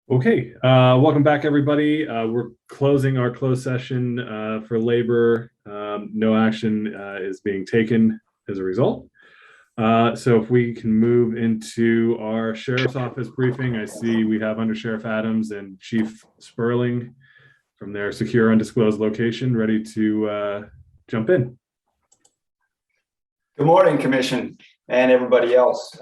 Okay, welcome back, everybody. We're closing our closed session for labor. No action is being taken as a result. So if we can move into our sheriff's office briefing, I see we have Under Sheriff Adams and Chief Sperling from their secure undisclosed location ready to jump in. Good morning, Commission and everybody else.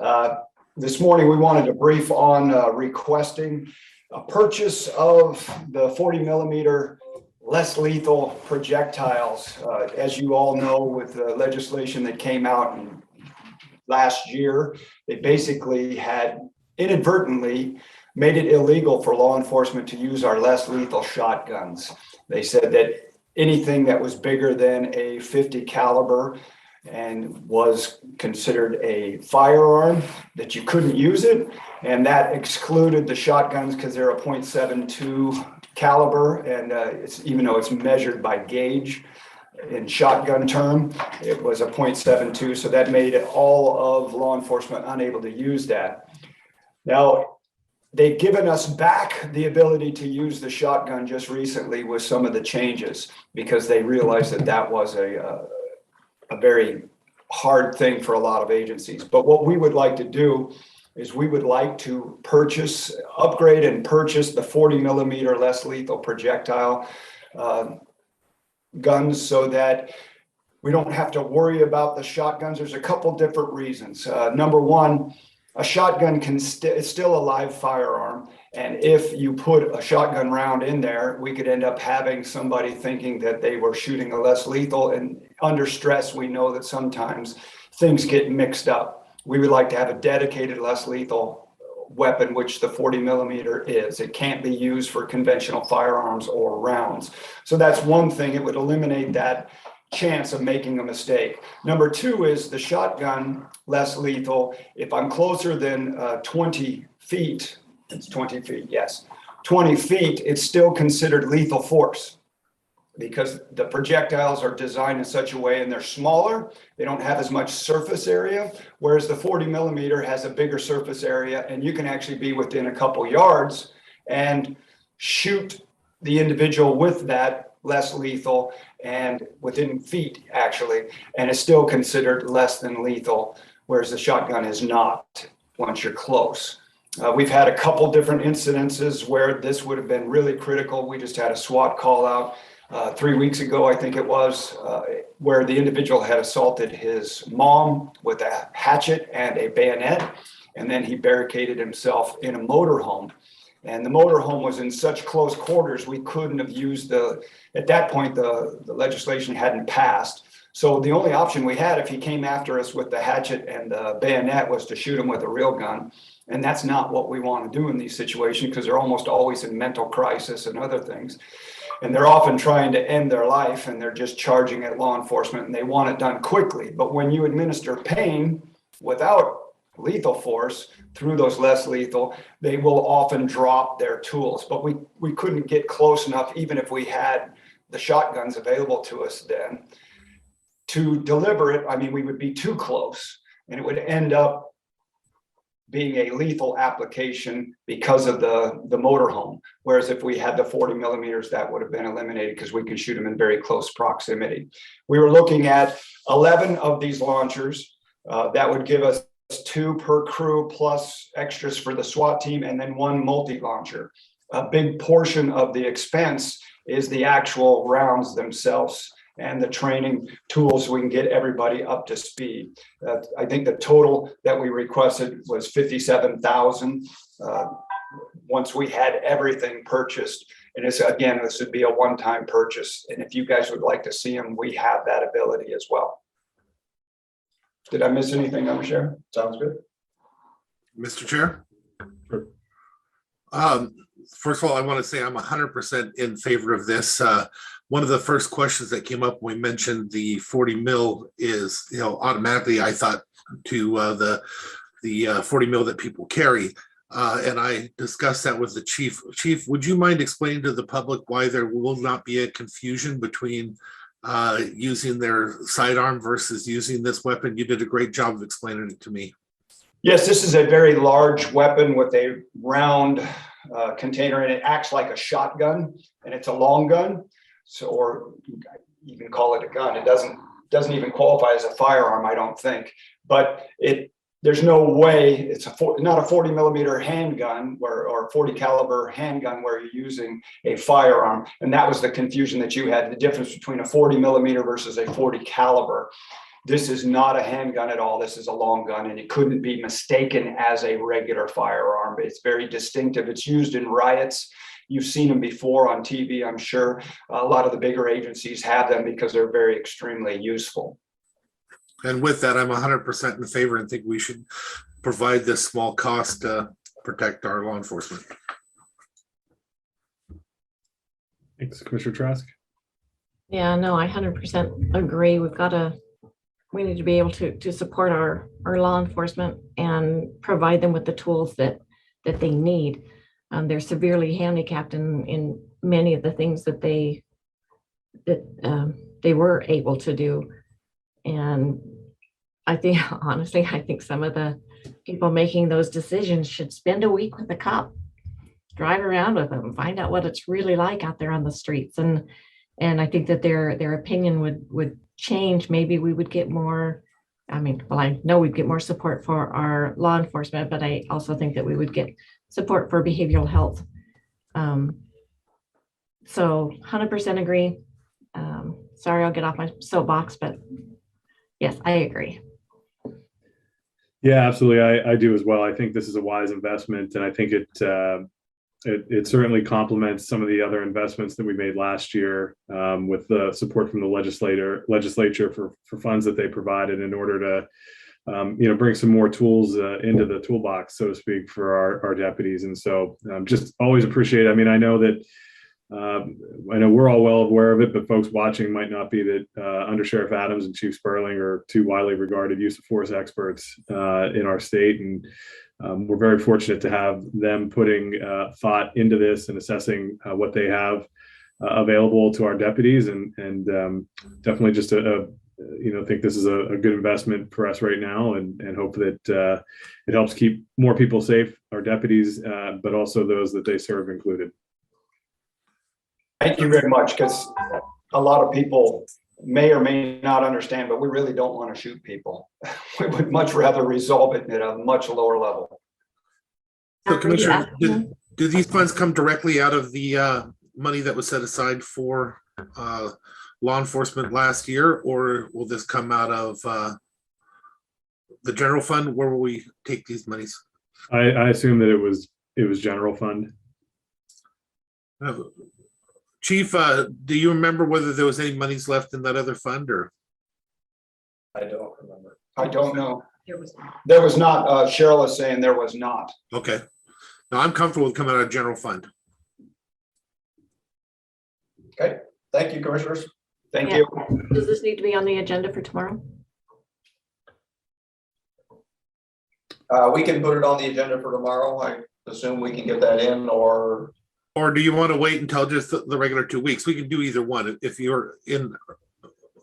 This morning we wanted to brief on requesting a purchase of the 40 millimeter less lethal projectiles. As you all know, with the legislation that came out last year, they basically had inadvertently made it illegal for law enforcement to use our less lethal shotguns. They said that anything that was bigger than a 50 caliber and was considered a firearm, that you couldn't use it, and that excluded the shotguns because they're a .72 caliber, and even though it's measured by gauge in shotgun term, it was a .72, so that made it all of law enforcement unable to use that. Now, they've given us back the ability to use the shotgun just recently with some of the changes, because they realized that that was a very hard thing for a lot of agencies. But what we would like to do is we would like to upgrade and purchase the 40 millimeter less lethal projectile guns so that we don't have to worry about the shotguns. There's a couple different reasons. Number one, a shotgun it's still a live firearm. And if you put a shotgun round in there, we could end up having somebody thinking that they were shooting a less lethal. And under stress, we know that sometimes things get mixed up. We would like to have a dedicated less lethal weapon, which the 40 millimeter is. It can't be used for conventional firearms or rounds. So that's one thing. It would eliminate that chance of making a mistake. Number two is the shotgun less lethal. If I'm closer than 20 feet, it's 20 feet, yes, 20 feet, it's still considered lethal force because the projectiles are designed in such a way, and they're smaller, they don't have as much surface area, whereas the 40 millimeter has a bigger surface area, and you can actually be within a couple yards and shoot the individual with that less lethal, and within feet actually, and it's still considered less than lethal, whereas the shotgun is not once you're close. We've had a couple different incidences where this would have been really critical. We just had a SWAT call out 3 weeks ago, I think it was, where the individual had assaulted his mom with a hatchet and a bayonet, and then he barricaded himself in a motorhome. And the motorhome was in such close quarters, we couldn't have used at that point, the legislation hadn't passed. So the only option we had if he came after us with the hatchet and the bayonet was to shoot him with a real gun. And that's not what we want to do in these situations, because they're almost always in mental crisis and other things. And they're often trying to end their life, and they're just charging at law enforcement, and they want it done quickly. But when you administer pain without lethal force through those less lethal, they will often drop their tools. But we couldn't get close enough, even if we had the shotguns available to us then, to deliver it. I mean, we would be too close, and it would end up being a lethal application because of the motorhome. Whereas if we had the 40 millimeters, that would have been eliminated because we can shoot them in very close proximity. We were looking at 11 of these launchers. That would give us 2 per crew plus extras for the SWAT team, and then 1 multi-launcher. A big portion of the expense is the actual rounds themselves and the training tools. We can get everybody up to speed. I think the total that we requested was $57,000 once we had everything purchased. And this would be a one-time purchase. And if you guys would like to see them, we have that ability as well. Did I miss anything, Under Sheriff? Sounds good. Mr. Chair? Sure. First of all, I want to say I'm 100% in favor of this. One of the first questions that came up when we mentioned the 40 mil is, automatically I thought to the 40 mil that people carry. And I discussed that with the chief. Chief, would you mind explaining to the public why there will not be a confusion between using their sidearm versus using this weapon? You did a great job of explaining it to me. Yes, this is a very large weapon with a round container, and it acts like a shotgun, and it's a long gun. So, or you can call it a gun. It doesn't even qualify as a firearm, I don't think. But there's no way it's not a 40 millimeter handgun or 40 caliber handgun where you're using a firearm. And that was the confusion that you had, the difference between a 40 millimeter versus a 40 caliber. This is not a handgun at all. This is a long gun, and it couldn't be mistaken as a regular firearm. It's very distinctive. It's used in riots. You've seen them before on TV, I'm sure. A lot of the bigger agencies have them because they're very extremely useful. And with that, I'm 100% in favor and think we should provide this small cost to protect our law enforcement. Thanks, Commissioner Trask. Yeah, no, I 100% agree. We need to be able to support our law enforcement and provide them with the tools that they need. They're severely handicapped in many of the things that they were able to do. And I think, honestly, I think some of the people making those decisions should spend a week with the cop, drive around with them, find out what it's really like out there on the streets. And I think that their opinion would change. Maybe we would get more, I know we'd get more support for our law enforcement, but I also think that we would get support for behavioral health. So 100% agree. Sorry, I'll get off my soapbox, but yes, I agree. Yeah, absolutely. I do as well. I think this is a wise investment, and I think it certainly complements some of the other investments that we made last year with the support from the legislature for funds that they provided in order to bring some more tools into the toolbox, so to speak, for our deputies. And so just always appreciate it. I mean, I know we're all well aware of it, but folks watching might not be that Under Sheriff Adams and Chief Sperling are two widely regarded use of force experts in our state. And we're very fortunate to have them putting thought into this and assessing what they have available to our deputies, and definitely just think this is a good investment for us right now, and hope that it helps keep more people safe, our deputies, but also those that they serve included. Thank you very much, because a lot of people may or may not understand, but we really don't want to shoot people. We would much rather resolve it at a much lower level. So, Commissioner, do these funds come directly out of the money that was set aside for law enforcement last year, or will this come out of the general fund? Where will we take these monies? I assume that it was general fund. Chief, do you remember whether there was any monies left in that other fund, or? I don't remember. I don't know. There was not. Cheryl is saying there was not. Okay. No, I'm comfortable with coming out of general fund. Okay. Thank you, commissioners. Thank you. Does this need to be on the agenda for tomorrow? We can put it on the agenda for tomorrow. I assume we can get that in, or do you want to wait until just the regular 2 weeks? We can do either one. If you're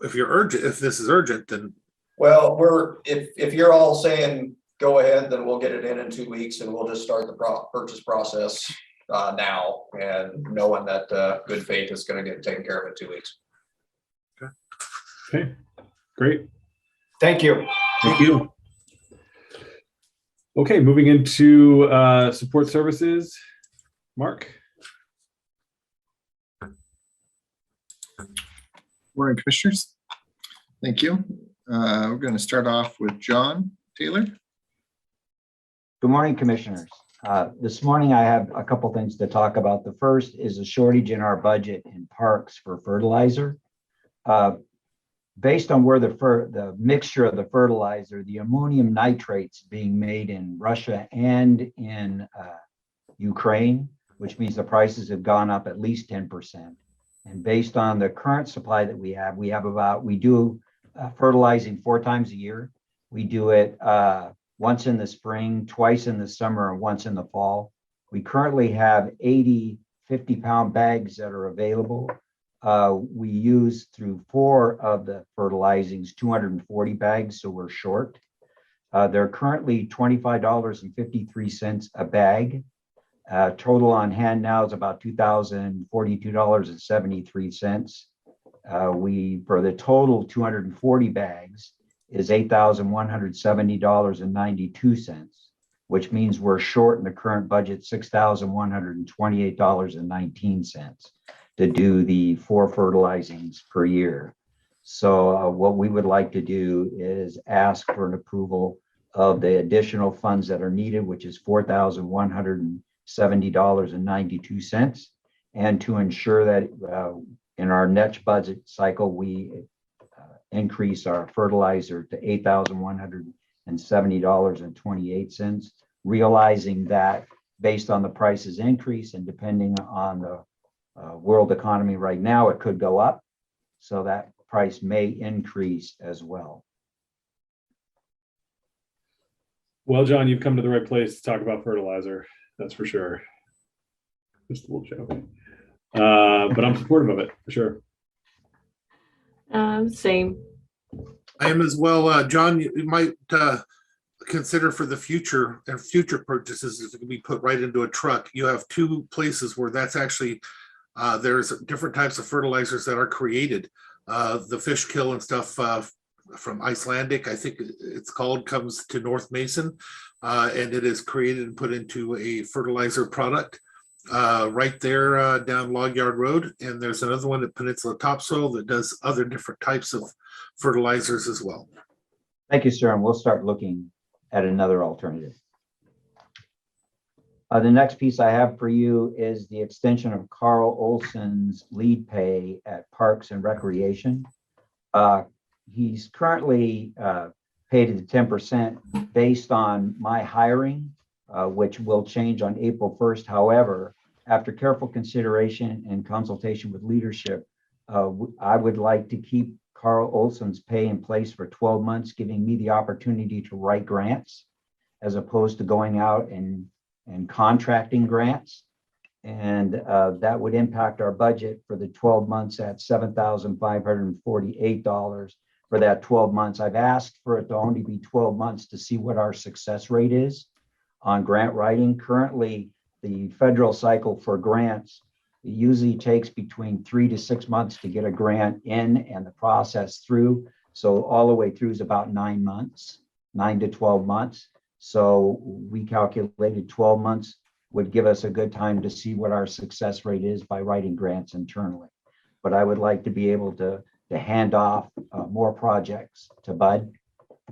urgent, if this is urgent, then. Well, if you're all saying go ahead, then we'll get it in 2 weeks, and we'll just start the purchase process now, and knowing that good faith is going to get taken care of in 2 weeks. Okay, great. Thank you. Thank you. Okay, moving into support services. Mark. Morning, commissioners. Thank you. We're going to start off with John Taylor. Good morning, commissioners. This morning I have a couple things to talk about. The first is a shortage in our budget in parks for fertilizer. Based on where the mixture of the fertilizer, the ammonium nitrates being made in Russia and in Ukraine, which means the prices have gone up at least 10%. And based on the current supply that we do fertilizing 4 times a year. We do it once in the spring, twice in the summer, and once in the fall. We currently have 80 50-pound bags that are available. We use through 4 of the fertilizings 240 bags, so we're short. They're currently $25.53 a bag. Total on hand now is about $2,042.73. For the total 240 bags is $8,170.92, which means we're short in the current budget $6,128.19 to do the 4 fertilizings per year. So what we would like to do is ask for an approval of the additional funds that are needed, which is $4,170.92, and to ensure that in our next budget cycle, we increase our fertilizer to $8,170.28, realizing that based on the prices increase and depending on the world economy right now, it could go up. So that price may increase as well. Well, John, you've come to the right place to talk about fertilizer. That's for sure. Just a little joke. But I'm supportive of it for sure. Same. I am as well. John, you might consider for the future and future purchases is to be put right into a truck. You have 2 places where that's actually, there's different types of fertilizers that are created. The fish kill and stuff from Icelandic, I think it's called, comes to North Mason, and it is created and put into a fertilizer product right there down Log Yard Road. And there's another one at Peninsula Topsoil that does other different types of fertilizers as well. Thank you, sir. And we'll start looking at another alternative. The next piece I have for you is the extension of Carl Olson's lead pay at Parks and Recreation. He's currently paid at 10% based on my hiring, which will change on April 1st. However, after careful consideration and consultation with leadership, I would like to keep Carl Olson's pay in place for 12 months, giving me the opportunity to write grants as opposed to going out and contracting grants. And that would impact our budget for the 12 months at $7,548 for that 12 months. I've asked for it to only be 12 months to see what our success rate is on grant writing. Currently, the federal cycle for grants, it usually takes between 3 to 6 months to get a grant in and the process through. So all the way through is about 9 months, 9 to 12 months. So we calculated 12 months would give us a good time to see what our success rate is by writing grants internally. But I would like to be able to hand off more projects to Bud,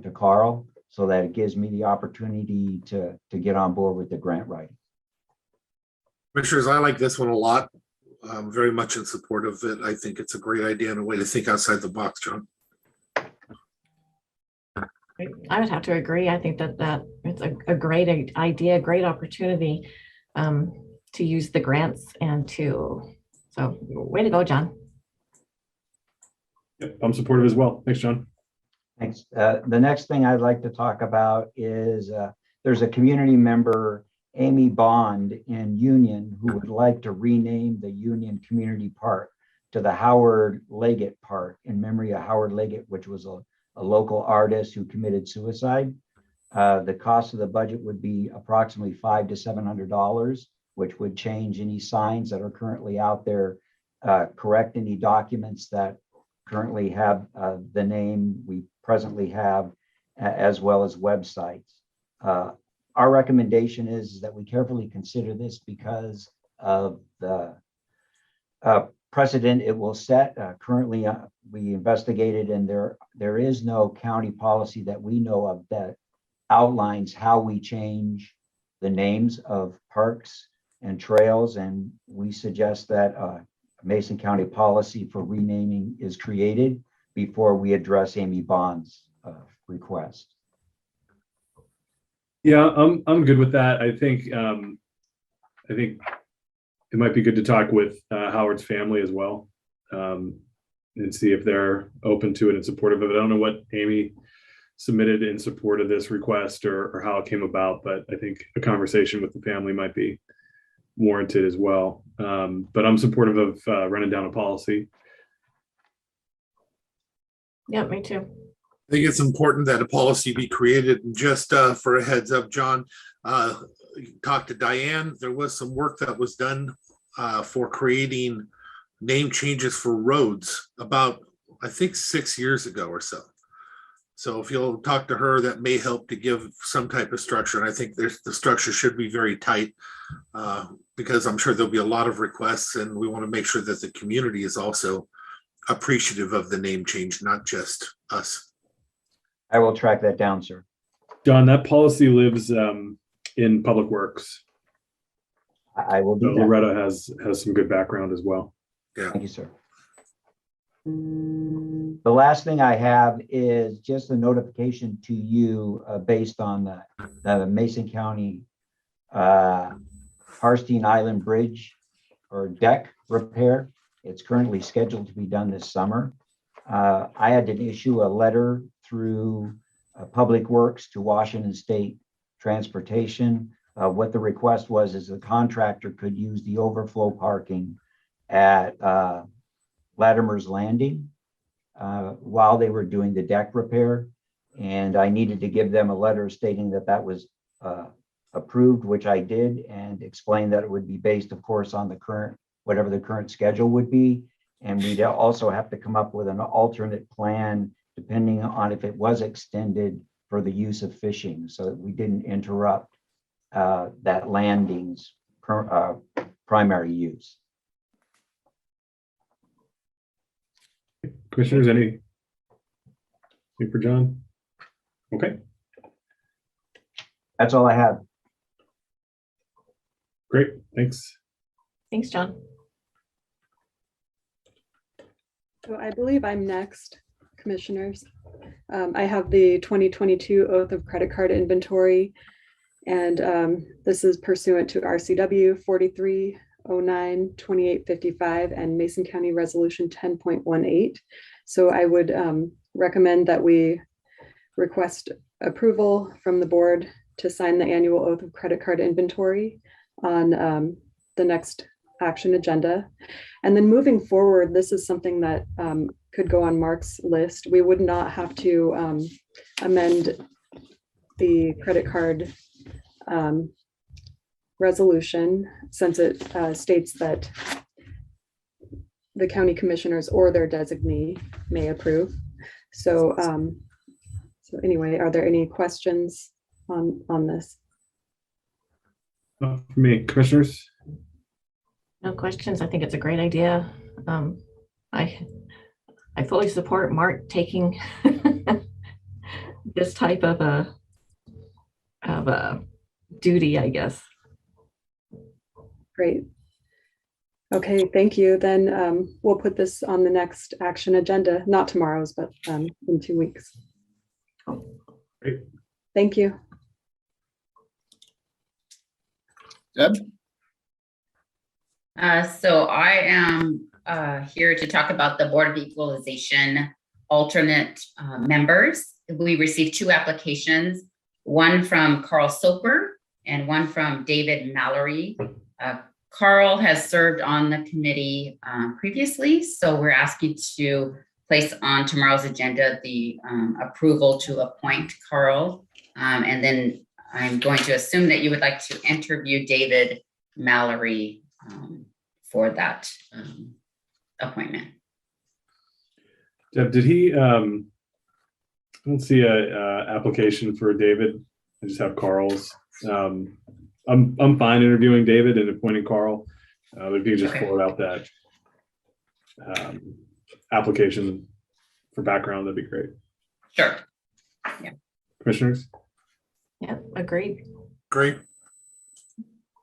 to Carl, so that it gives me the opportunity to get on board with the grant writing. Commissioners, I like this one a lot. I'm very much in support of it. I think it's a great idea and a way to think outside the box, John. I would have to agree. I think that it's a great idea, great opportunity to use the grants and so way to go, John. Yep, I'm supportive as well. Thanks, John. Thanks. The next thing I'd like to talk about is there's a community member, Amy Bond in Union, who would like to rename the Union Community Park to the Howard Leggett Park in memory of Howard Leggett, which was a local artist who committed suicide. The cost of the budget would be approximately $500 to $700, which would change any signs that are currently out there, correct any documents that currently have the name we presently have, as well as websites. Our recommendation is that we carefully consider this because of the precedent it will set. Currently, we investigated and there is no county policy that we know of that outlines how we change the names of parks and trails. And we suggest that Mason County policy for renaming is created before we address Amy Bond's request. Yeah, I'm good with that. I think it might be good to talk with Howard's family as well, and see if they're open to it and supportive of it. I don't know what Amy submitted in support of this request or how it came about, but I think a conversation with the family might be warranted as well. But I'm supportive of running down a policy. Yeah, me too. I think it's important that a policy be created. And just for a heads up, John, talked to Diane. There was some work that was done for creating name changes for roads about, I think, 6 years ago or so. So if you'll talk to her, that may help to give some type of structure. And I think the structure should be very tight because I'm sure there'll be a lot of requests, and we want to make sure that the community is also appreciative of the name change, not just us. I will track that down, sir. John, that policy lives in Public Works. I will So do that. Loretta has some good background as well. Thank you, sir. The last thing I have is just a notification to you based on the Mason County Harstein Island Bridge or deck repair. It's currently scheduled to be done this summer. I had to issue a letter through Public Works to Washington State Transportation. What the request was is the contractor could use the overflow parking at Latimer's Landing while they were doing the deck repair. And I needed to give them a letter stating that that was approved, which I did, and explain that it would be based, of course, on the current, whatever the current schedule would be. And we'd also have to come up with an alternate plan depending on if it was extended for the use of fishing, so that we didn't interrupt that landing's primary use. Commissioners, anything for John? Okay, That's all I have. great, thanks. Thanks, John. So I believe I'm next, commissioners. I have the 2022 Oath of Credit Card Inventory, and this is pursuant to RCW 4309-2855 and Mason County Resolution 10.18. So I would recommend that we request approval from the board to sign the annual Oath of Credit Card Inventory on the next action agenda. And then moving forward, this is something that could go on Mark's list. We would not have to amend the credit card resolution, since it states that the county commissioners or their designee may approve. So, so anyway, are there any questions on this? For me, commissioners? No questions. I think it's a great idea. I fully support Mark taking this type of a duty, I guess. Great. Okay, thank you. Then we'll put this on the next action agenda, not tomorrow's, but in 2 weeks. Great. Thank you. Deb? So I am here to talk about the Board of Equalization alternate members. We received 2 applications, one from Carl Soper and one from David Mallory. Carl has served on the committee previously, so we're asking to place on tomorrow's agenda the approval to appoint Carl. And then I'm going to assume that you would like to interview David Mallory for that appointment. Deb, did he, I don't see a application for David. I just have Carl's. I'm fine interviewing David and appointing Carl. But if you could just forward out that application for background, that'd be great. Sure. Yeah. Commissioners? Yeah, agreed. Great.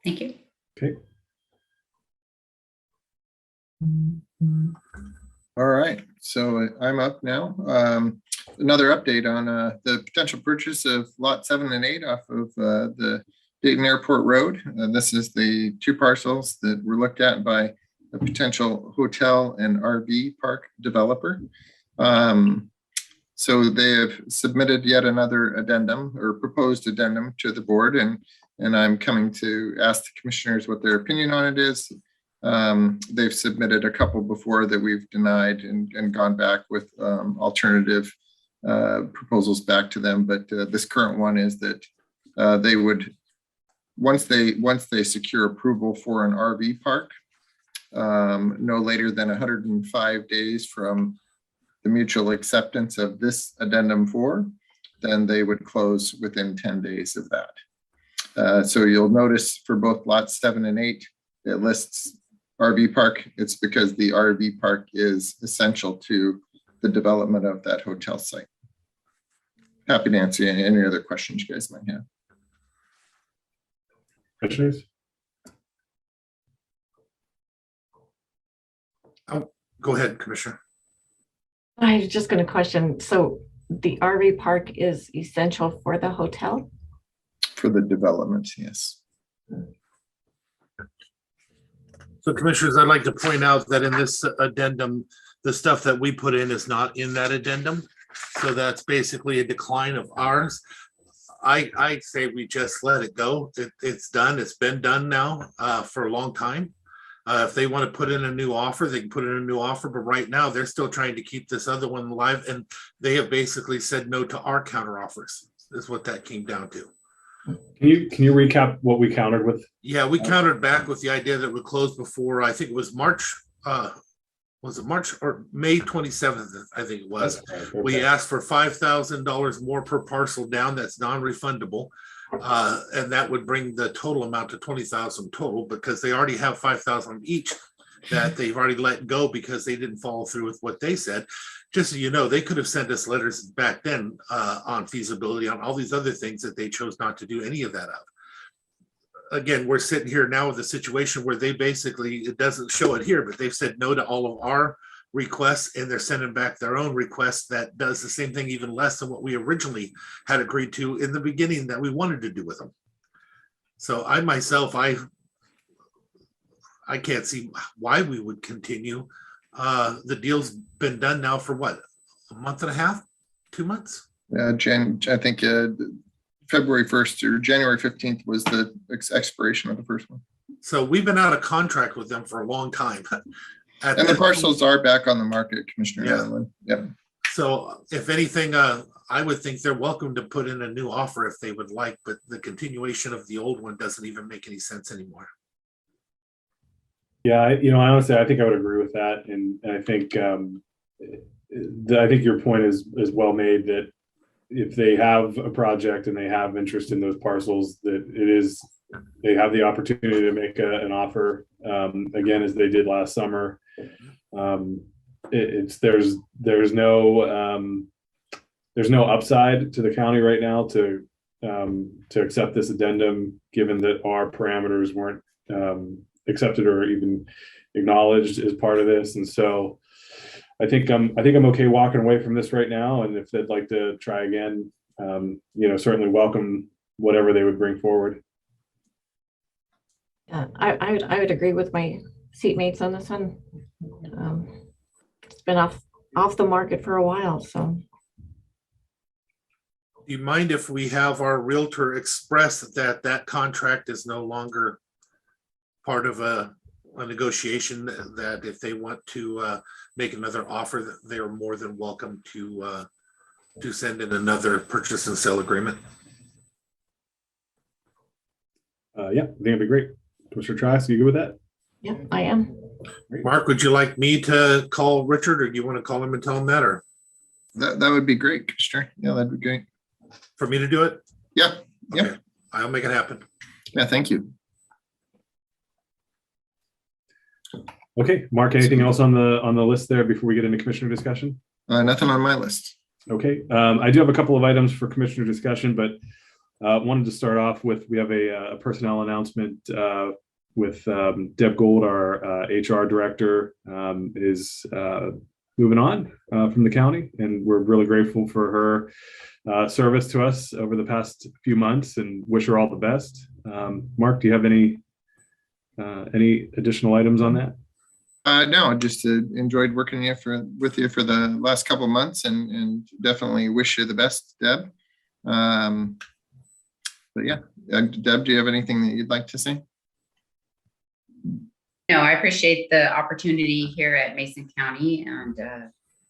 Thank you. Okay. All right, so I'm up now. Another update on the potential purchase of lot 7 and 8 off of the Dayton Airport Road. This is the 2 parcels that were looked at by a potential hotel and RV park developer. So they have submitted yet another addendum or proposed addendum to the board, and I'm coming to ask the commissioners what their opinion on it is. They've submitted a couple before that we've denied and gone back with alternative proposals back to them. But this current one is that they would once they secure approval for an RV park, no later than 105 days from the mutual acceptance of this addendum 4, then they would close within 10 days of that. So you'll notice for both lots 7 and 8, it lists RV park. It's because the RV park is essential to the development of that hotel site. Happy to answer any other questions you guys might have. Commissioners? Go ahead, Commissioner. I was just going to question, so the RV park is essential for the hotel? For the development, yes. So Commissioners, I'd like to point out that in this addendum, the stuff that we put in is not in that addendum. So that's basically a decline of ours. I say we just let it go. It's done. It's been done now for a long time. If they want to put in a new offer, they can put in a new offer. But right now, they're still trying to keep this other one alive. And they have basically said no to our counter offers, is what that came down to. Can you recap what we countered with? Yeah, we countered back with the idea that we closed before, I think it was March, was it March or May 27th, I think it was. We asked for $5,000 more per parcel down. That's non-refundable. And that would bring the total amount to 20,000 total, because they already have 5,000 each that they've already let go because they didn't follow through with what they said. Just so you know, they could have sent us letters back then on feasibility, on all these other things that they chose not to do any of that of. Again, we're sitting here now with a situation where they basically, it doesn't show it here, but they've said no to all of our requests, and they're sending back their own requests that does the same thing, even less than what we originally had agreed to in the beginning that we wanted to do with them. So I myself, I can't see why we would continue. The deal's been done now for what, a month and a half, 2 months? I think February 1st or January 15th was the expiration of the first one. So we've been out of contract with them for a long time. And the parcels are back on the market, Commissioner. Yeah. Yep. So if anything, I would think they're welcome to put in a new offer if they would like, but the continuation of the old one doesn't even make any sense anymore. Yeah, honestly, I think I would agree with that, and I think I think your point is well made, that if they have a project and they have interest in those parcels, that they have the opportunity to make an offer again, as they did last summer. There's no upside to the county right now to accept this addendum, given that our parameters weren't accepted or even acknowledged as part of this. And so I think I'm okay walking away from this right now. And if they'd like to try again, certainly welcome whatever they would bring forward. Yeah, I would agree with my seatmates on this one. It's been off the market for a while, so. Do you mind if we have our realtor express that contract is no longer part of a negotiation, that if they want to make another offer, that they are more than welcome to send in another purchase and sale agreement? Yeah, I think it'd be great. Commissioner Trask, you good with that? Yeah, I am. Mark, would you like me to call Richard, or do you want to call him and tell him that, or That would be great, Commissioner. Yeah, that'd be great. for me to do it? Yeah. Yeah. Okay, I'll make it happen. Yeah. Thank you. Okay, Mark, anything else on the list there before we get into commissioner discussion? Nothing on my list. Okay, I do have a couple of items for commissioner discussion, but wanted to start off with, we have a personnel announcement with Deb Gold, our HR director, is moving on from the county, and we're really grateful for her service to us over the past few months, and wish her all the best. Mark, do you have any additional items on that? No, just enjoyed working with you for the last couple of months, and definitely wish you the best, Deb. But yeah, Deb, do you have anything that you'd like to say? No, I appreciate the opportunity here at Mason County,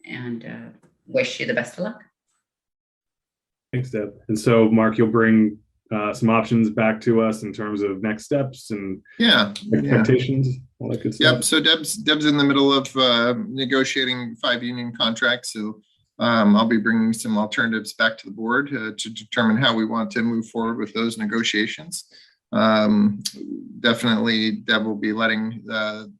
and wish you the best of luck. Thanks, Deb. And so, Mark, you'll bring some options back to us in terms of next steps and Yeah. expectations, all that good stuff. Yep. So Deb's in the middle of negotiating 5 union contracts. So I'll be bringing some alternatives back to the board to determine how we want to move forward with those negotiations. Definitely, Deb will be letting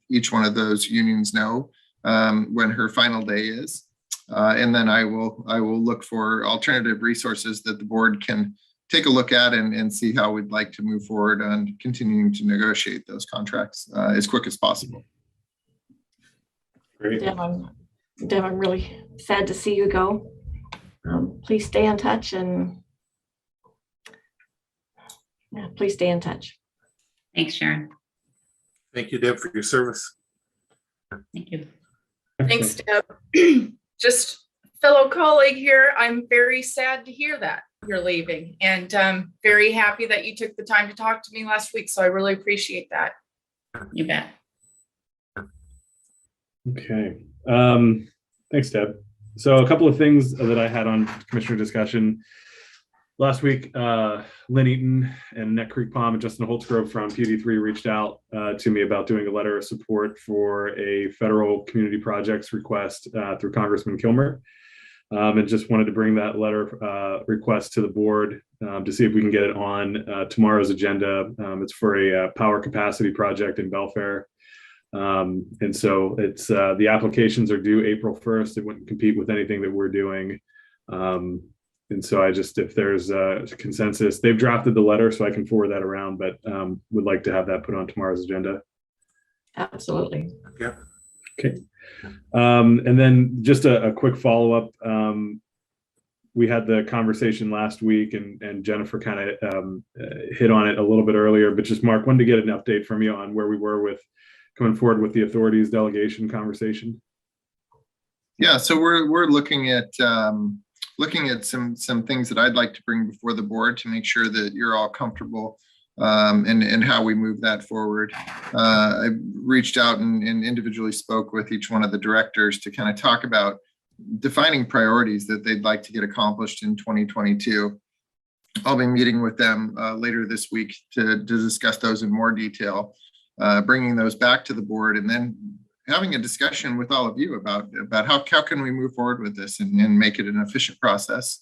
each one of those unions know when her final day is. And then I will look for alternative resources that the board can take a look at and see how we'd like to move forward on continuing to negotiate those contracts as quick as possible. Great. Deb, I'm really sad to see you go. Please stay in touch and please stay in touch. Thanks, Sharon. Thank you, Deb, for your service. Thank you. Thanks, Deb. Just fellow colleague here, I'm very sad to hear that you're leaving, and very happy that you took the time to talk to me last week. So I really appreciate that. You bet. Okay. Thanks, Deb. So a couple of things that I had on commissioner discussion. Last week, Lynn Eaton and Neck Creek Palm and Justin Holtzgrove from PUD3 reached out to me about doing a letter of support for a federal community projects request through Congressman Kilmer. And just wanted to bring that letter request to the board to see if we can get it on tomorrow's agenda. It's for a power capacity project in Belfair. And so it's the applications are due April 1st. It wouldn't compete with anything that we're doing. And so if there's a consensus, they've drafted the letter, so I can forward that around, but would like to have that put on tomorrow's agenda. Absolutely. Yeah. Okay. And then just a quick follow-up. We had the conversation last week and Jennifer kind of hit on it a little bit earlier, but just Mark, wanted to get an update from you on where we were with coming forward with the authorities delegation conversation. Yeah, so we're looking at some things that I'd like to bring before the board to make sure that you're all comfortable and how we move that forward. I reached out and individually spoke with each one of the directors to kind of talk about defining priorities that they'd like to get accomplished in 2022. I'll be meeting with them later this week to discuss those in more detail, bringing those back to the board, and then having a discussion with all of you about how can we move forward with this and make it an efficient process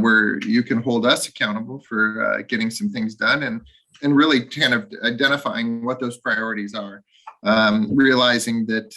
where you can hold us accountable for getting some things done and really kind of identifying what those priorities are, realizing that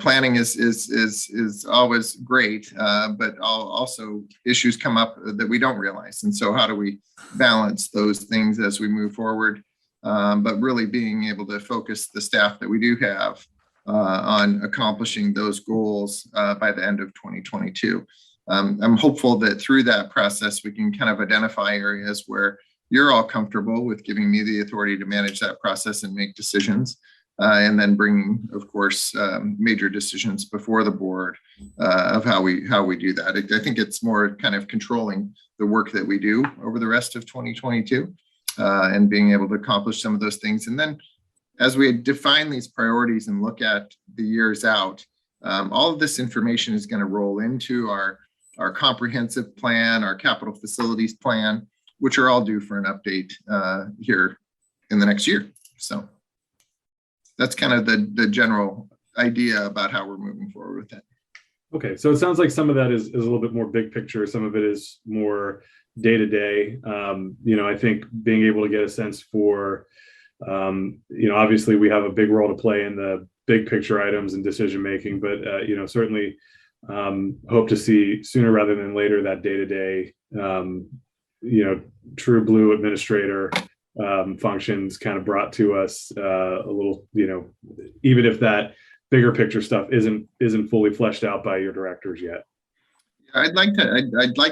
planning is always great, but also issues come up that we don't realize, and so how do we balance those things as we move forward? But really being able to focus the staff that we do have on accomplishing those goals by the end of 2022. I'm hopeful that through that process, we can kind of identify areas where you're all comfortable with giving me the authority to manage that process and make decisions, and then bringing, of course, major decisions before the board of how we do that. I think it's more kind of controlling the work that we do over the rest of 2022. And being able to accomplish some of those things. And then as we define these priorities and look at the years out, all of this information is going to roll into our comprehensive plan, our capital facilities plan, which are all due for an update here in the next year. So that's kind of the general idea about how we're moving forward with it. Okay, so it sounds like some of that is a little bit more big picture. Some of it is more day to day. I think being able to get a sense for, obviously we have a big role to play in the big picture items and decision making, but certainly hope to see sooner rather than later that day to day, true blue administrator functions kind of brought to us a little, even if that bigger picture stuff isn't fully fleshed out by your directors yet. I'd like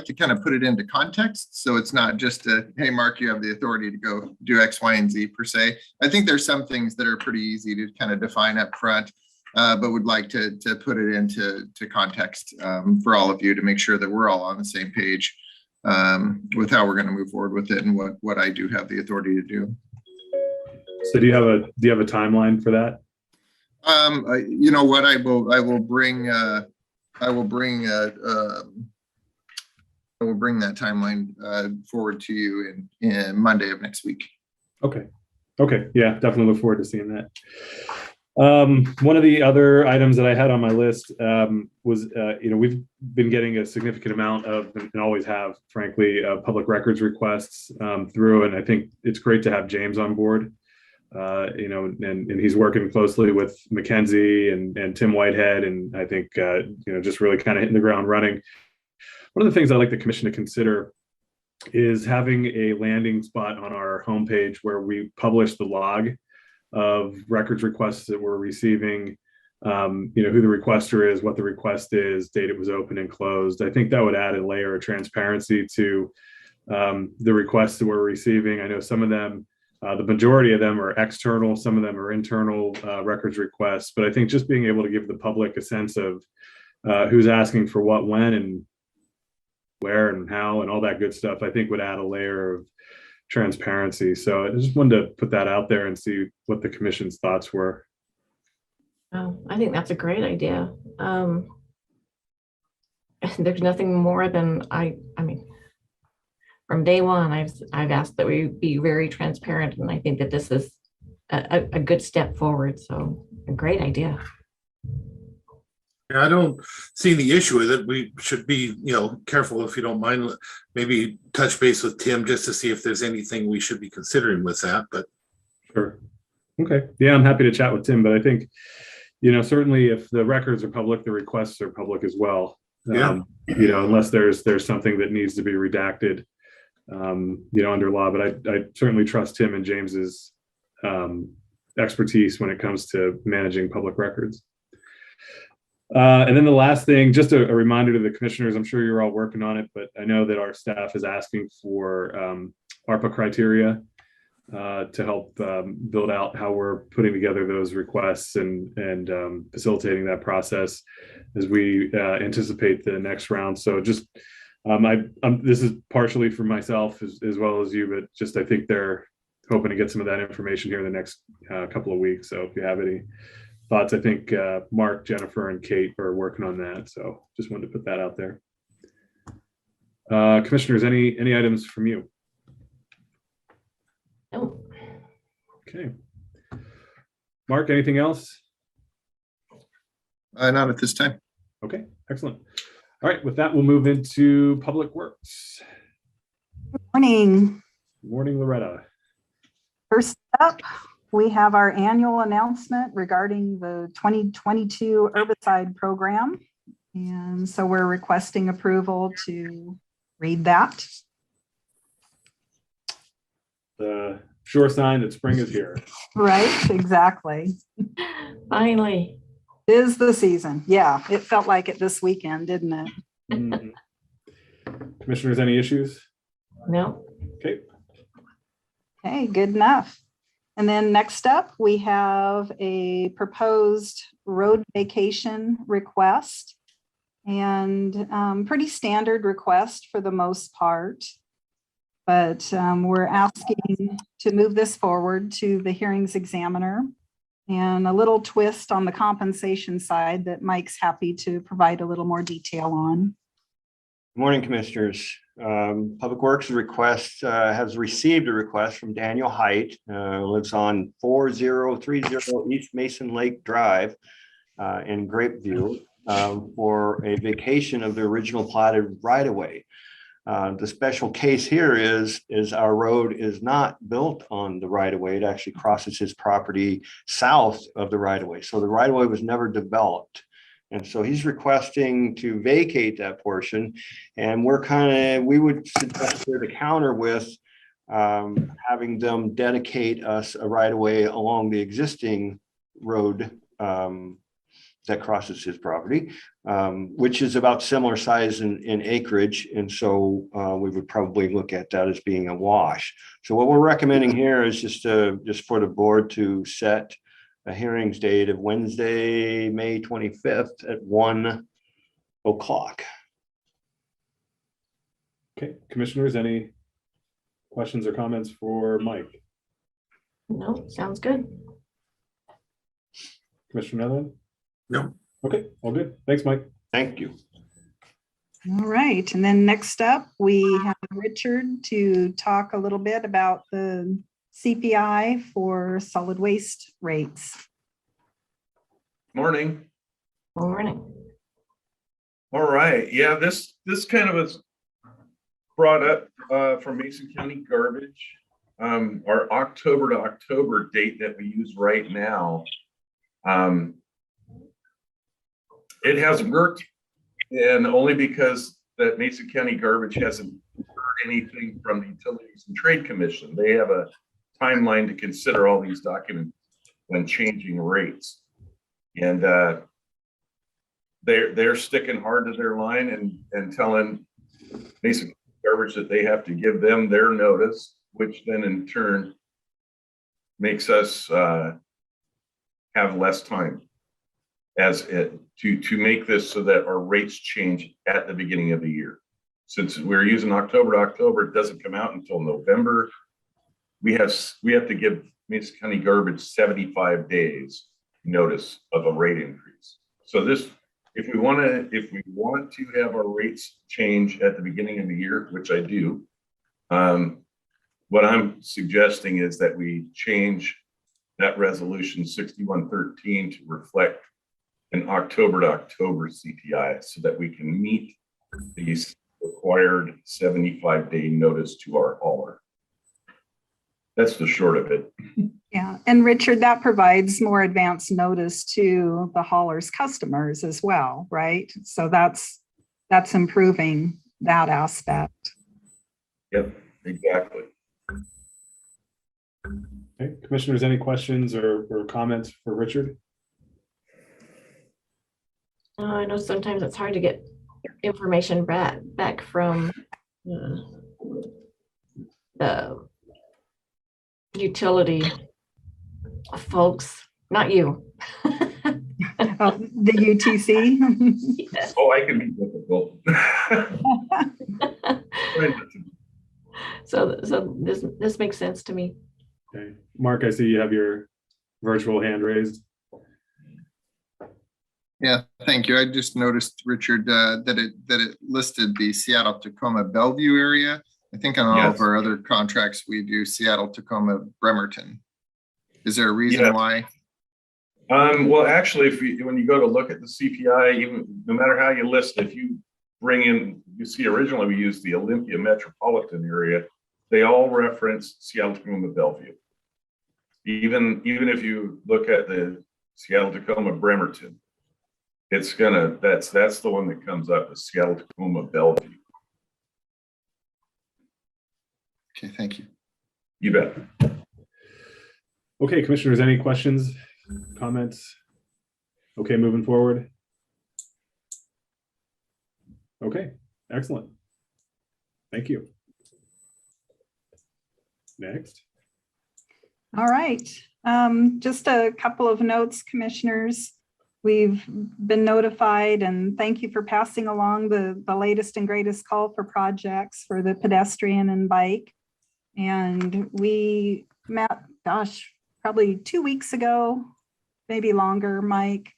to kind of put it into context, so it's not just hey, Mark, you have the authority to go do X, Y, and Z per se. I think there's some things that are pretty easy to kind of define up front, but would like to put it into context for all of you to make sure that we're all on the same page with how we're going to move forward with it and what I do have the authority to do. So do you have a timeline for that? You know what, I will bring We'll bring that timeline forward to you in Monday of next week. Okay. Okay. Yeah, definitely look forward to seeing that. One of the other items that I had on my list was, we've been getting a significant amount of, and always have, frankly, public records requests through, and I think it's great to have James on board. And he's working closely with Mackenzie and Tim Whitehead, and I think just really kind of hitting the ground running. One of the things I'd like the commission to consider is having a landing spot on our homepage where we publish the log of records requests that we're receiving, who the requester is, what the request is, date it was open and closed. I think that would add a layer of transparency to the requests that we're receiving. I know some of them, the majority of them are external, some of them are internal records requests, but I think just being able to give the public a sense of who's asking for what, when, and where and how and all that good stuff, I think would add a layer of transparency. So I just wanted to put that out there and see what the commission's thoughts were. Oh, I think that's a great idea. There's nothing more than I mean, from day one, I've asked that we be very transparent, and I think that this is a good step forward. So a great idea. Yeah, I don't see the issue with it. We should be, careful, if you don't mind, maybe touch base with Tim just to see if there's anything we should be considering with that, but. Sure. Okay. Yeah, I'm happy to chat with Tim, but I think, certainly if the records are public, the requests are public as well. Yeah. Unless there's something that needs to be redacted, under law, but I certainly trust Tim and James's expertise when it comes to managing public records. And then the last thing, just a reminder to the commissioners, I'm sure you're all working on it, but I know that our staff is asking for ARPA criteria to help build out how we're putting together those requests and facilitating that process as we anticipate the next round. So just, this is partially for myself as well as you, but just I think they're hoping to get some of that information here in the next couple of weeks. So if you have any thoughts, I think Mark, Jennifer, and Kate are working on that. So just wanted to put that out there. Commissioners, any items from you? No. Okay. Mark, anything else? Not at this time. Okay, excellent. All right, with that, we'll move into Public Works. Good morning. Good morning, Loretta. First up, we have our annual announcement regarding the 2022 herbicide program. And so we're requesting approval to read that. The sure sign that spring is here. Right, exactly. Finally. It is the season. Yeah, it felt like it this weekend, didn't it? Mm-hmm. Commissioners, any issues? No. Okay. Okay, good enough. And then next up, we have a proposed road vacation request, and pretty standard request for the most part. But we're asking to move this forward to the hearings examiner, and a little twist on the compensation side that Mike's happy to provide a little more detail on. Good morning, Commissioners. Public Works request has received a request from Daniel Height, lives on 4030 East Mason Lake Drive in Grapeview, for a vacation of the original platted right-of-way. The special case here is our road is not built on the right-of-way. It actually crosses his property south of the right-of-way. So the right-of-way was never developed. And so he's requesting to vacate that portion. And we would suggest here to counter with having them dedicate us a right-of-way along the existing road that crosses his property, which is about similar size in acreage. And so we would probably look at that as being a wash. So what we're recommending here is just for the board to set a hearings date of Wednesday, May 25th at 1 o'clock. Okay, commissioners, any questions or comments for Mike? No, sounds good. Commissioner Netherland? No. Okay, all good. Thanks, Mike. Thank you. All right, and then next up, we have Richard to talk a little bit about the CPI for solid waste rates. Morning. Morning. All right. Yeah, this kind of was brought up from Mason County Garbage. Our October to October date that we use right now, it hasn't worked, and only because that Mason County Garbage hasn't heard anything from the Utilities and Trade Commission. They have a timeline to consider all these documents when changing rates, and they're sticking hard to their line and telling Mason Garbage that they have to give them their notice, which then in turn makes us have less time to make this so that our rates change at the beginning of the year. Since we're using October to October, it doesn't come out until November. We have to give Mason County Garbage 75 days notice of a rate increase. So this, if we want to have our rates change at the beginning of the year, which I do, what I'm suggesting is that we change that resolution 6113 to reflect an October to October CPI so that we can meet these required 75-day notice to our hauler. That's the short of it. Yeah, and Richard, that provides more advanced notice to the hauler's customers as well, right? So that's improving that aspect. Yep, exactly. Okay, commissioners, any questions or comments for Richard? I know sometimes it's hard to get information back from the utility folks, not you. The UTC. Yes. Oh, I can be difficult. So this makes sense to me. Okay, Mark, I see you have your virtual hand raised. Yeah, thank you. I just noticed, Richard, that it listed the Seattle, Tacoma, Bellevue area. I think on all of our other contracts, we do Seattle, Tacoma, Bremerton. Is there a reason why? Well, actually, when you go to look at the CPI, even no matter how you list, if you bring in, you see originally we used the Olympia metropolitan area, they all reference Seattle, Tacoma, Bellevue. Even if you look at the Seattle, Tacoma, Bremerton, it's that's the one that comes up as Seattle, Tacoma, Bellevue. Okay, thank you. You bet. Okay, commissioners, any questions, comments? Okay, moving forward. Okay, excellent. Thank you. Next. All right, just a couple of notes, commissioners. We've been notified, and thank you for passing along the latest and greatest call for projects for the pedestrian and bike. And we met, gosh, probably 2 weeks ago, maybe longer, Mike,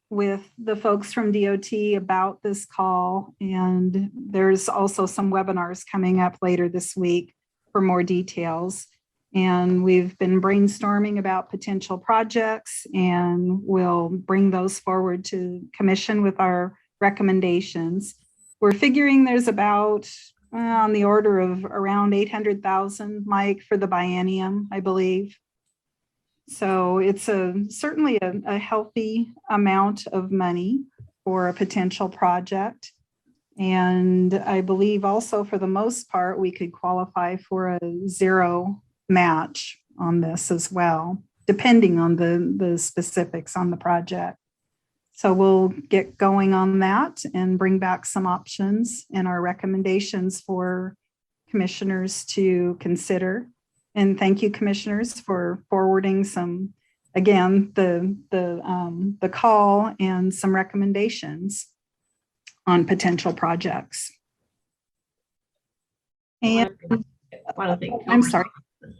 with the folks from DOT about this call. And there's also some webinars coming up later this week for more details. And we've been brainstorming about potential projects, and we'll bring those forward to commission with our recommendations. We're figuring there's about on the order of around 800,000, Mike, for the biennium, I believe. So it's certainly a healthy amount of money for a potential project. And I believe also for the most part, we could qualify for a zero match on this as well, depending on the specifics on the project. So we'll get going on that and bring back some options and our recommendations for commissioners to consider. And thank you, commissioners, for forwarding some, again, the call and some recommendations on potential projects. And I'm sorry.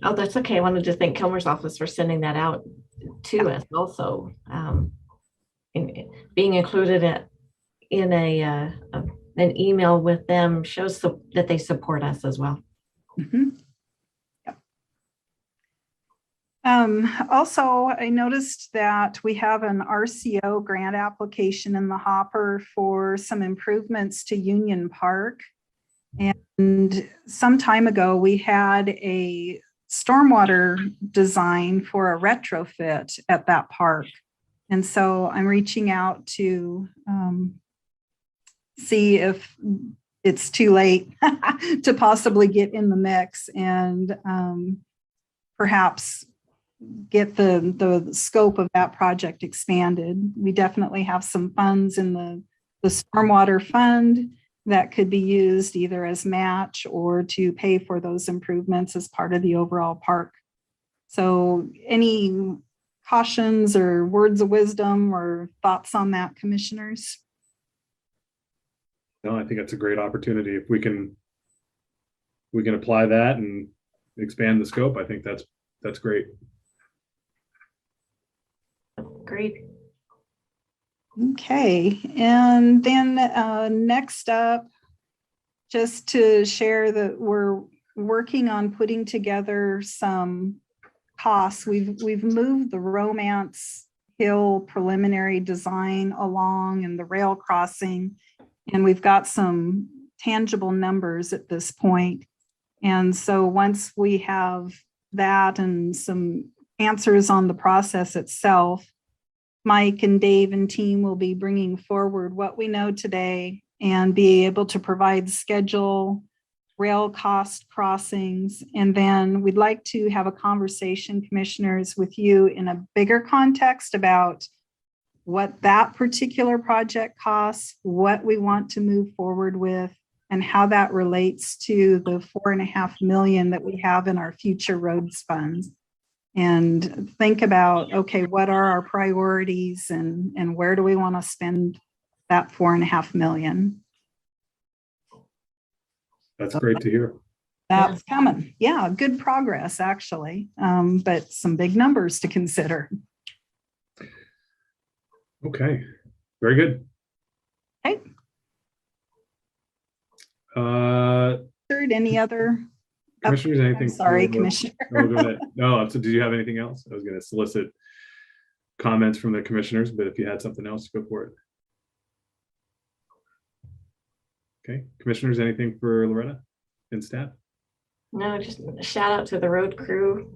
Oh, that's okay. I wanted to thank Kilmer's office for sending that out to us also. Being included in a an email with them shows that they support us as well. Mhm. Yep. Also, I noticed that we have an RCO grant application in the hopper for some improvements to Union Park. And some time ago, we had a stormwater design for a retrofit at that park. And so I'm reaching out to see if it's too late to possibly get in the mix and perhaps get the scope of that project expanded. We definitely have some funds in the stormwater fund that could be used either as match or to pay for those improvements as part of the overall park. So any cautions or words of wisdom or thoughts on that, commissioners? No, I think that's a great opportunity. If we can apply that and expand the scope, I think that's great. Great. Okay, and then next up, just to share that we're working on putting together some costs. We've moved the Romance Hill preliminary design along and the rail crossing, and we've got some tangible numbers at this point. And so once we have that and some answers on the process itself, Mike and Dave and team will be bringing forward what we know today and be able to provide schedule, rail cost crossings. And then we'd like to have a conversation, commissioners, with you in a bigger context about what that particular project costs, what we want to move forward with, and how that relates to the $4.5 million that we have in our future roads funds. And think about, okay, what are our priorities and where do we want to spend that $4.5 million? That's great to hear. That's coming. Yeah, good progress, actually, but some big numbers to consider. Okay, very good. Okay. Any other? Commissioners, anything? Sorry, Commissioner. Oh, go ahead. No, so did you have anything else? I was going to solicit comments from the commissioners, but if you had something else, go for it. Okay, commissioners, anything for Loretta and staff? No, just a shout out to the road crew.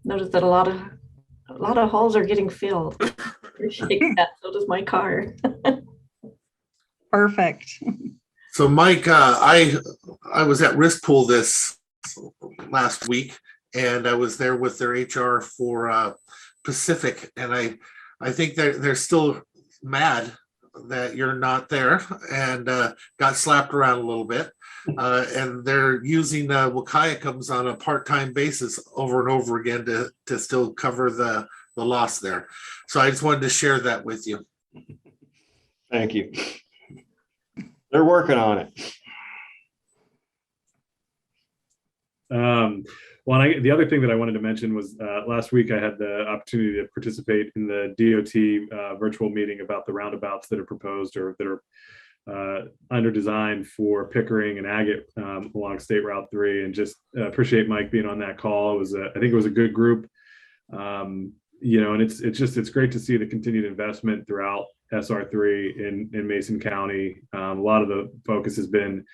Notice that a lot of holes are getting filled. Appreciate that. So does my car. Perfect. So Mike, I was at Risk Pool this last week, and I was there with their HR for Pacific, and I think they're still mad that you're not there, and got slapped around a little bit, and they're using Wacayacums on a part-time basis over and over again to still cover the loss there. So I just wanted to share that with you. Thank you. They're working on it. Well, the other thing that I wanted to mention was last week I had the opportunity to participate in the DOT virtual meeting about the roundabouts that are proposed or that are under design for Pickering and Agate along State Route 3, and just appreciate Mike being on that call. It was I think it was a good group, and it's great to see the continued investment throughout SR3 in Mason County. A lot of the focus has been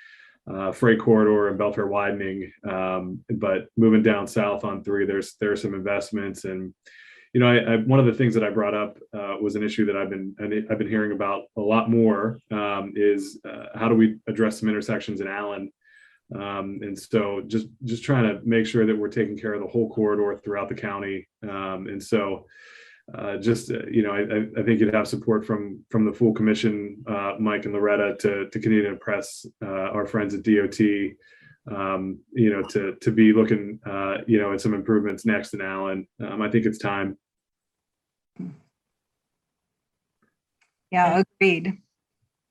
freight corridor and Belfair widening, but moving down south on 3, there's some investments. And one of the things that I brought up was an issue that I've been hearing about a lot more, is how do we address some intersections in Allen, and so just trying to make sure that we're taking care of the whole corridor throughout the county, and so. I think you'd have support from the full commission, Mike and Loretta, to continue to impress our friends at DOT, to be looking, at some improvements next in Allen. I think it's time. Yeah, agreed.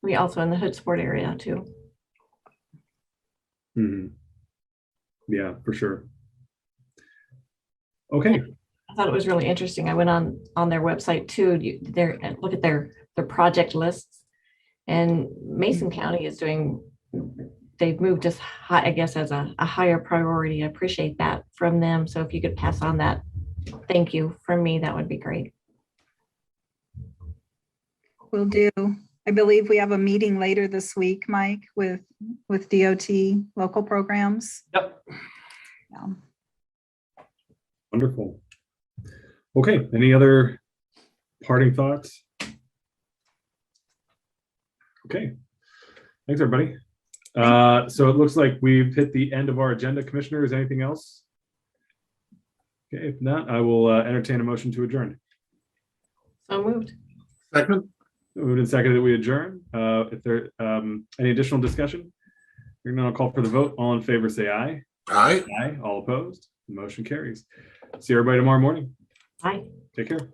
We also in the Hood Sport area too. Mm-hmm. Yeah, for sure. Okay. I thought it was really interesting. I went on their website too. Look at their project lists, And Mason County is doing, they've moved us high, I guess, as a higher priority. I appreciate that from them. So if you could pass on that, thank you from me, that would be great. Will do. I believe we have a meeting later this week, Mike, with DOT local programs. Yep. Yeah. Wonderful. Okay, any other parting thoughts? Okay, thanks, everybody. So it looks like we've hit the end of our agenda. Commissioners, anything else? Okay, if not, I will entertain a motion to adjourn. So moved. Second, Moved and seconded that we adjourn. If there any additional discussion, you're going to call for the vote. All in favor, say aye. aye. Aye. All opposed. The motion carries. See everybody tomorrow morning. Bye. Take care.